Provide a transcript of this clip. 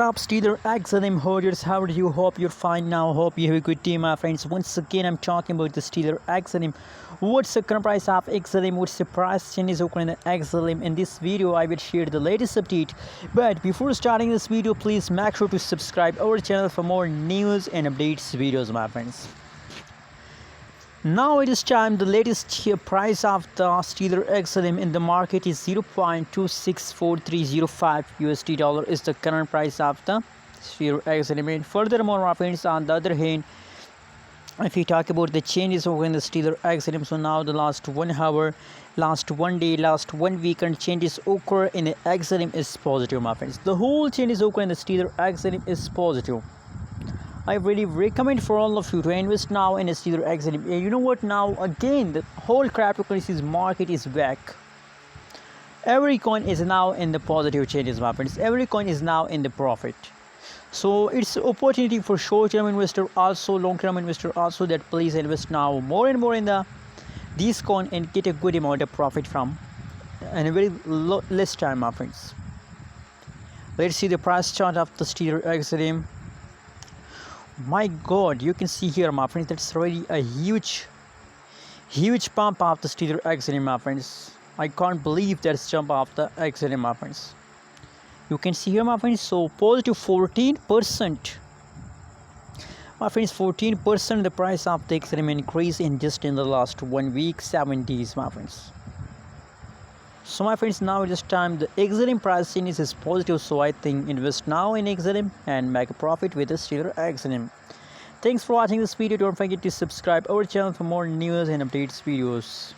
up, Stellar XLM holders? How are you? Hope you're fine now. Hope you have a good day, my friends. Once again, I'm talking about the Stellar XLM. What's the current price of XLM? What's the price changes occurring in the XLM? In this video, I will share the latest update. But before starting this video, please make sure to subscribe our channel for more news and updates videos, my friends. Now it is time. The latest price of the Stellar XLM in the market is 0.264305 USD dollar is the current price of the Stellar XLM. And furthermore, my friends, on the other hand, if we talk about the changes over in the Stellar XLM, so now the last 1 hour, last 1 day, last 1 week, and changes occur in the XLM is positive, my friends. The whole changes occur in the Stellar XLM is positive. I really recommend for all of you to invest now in a Stellar XLM. You know what? Now again, the whole cryptocurrencies market is back. Every coin is now in the positive changes, my friends. Every coin is now in the profit. So it's an opportunity for short-term investor, also long-term investor, also that please invest now more and more in these coin and get a good amount of profit from in a very less time, my friends. Let's see the price chart of the Stellar XLM. My god, you can see here, my friends, that's already a huge pump of the Stellar XLM, my friends. I can't believe that's jump of the XLM, my friends. You can see here, my friends, so positive 14%. My friends, 14% the price of the XLM increase in just in the last 1 week, 7 days, my friends. So my friends, now it is time. The XLM price change is positive, so I think invest now in XLM and make a profit with the Stellar XLM. Thanks for watching this video. Don't forget to subscribe our channel for more news and updates videos.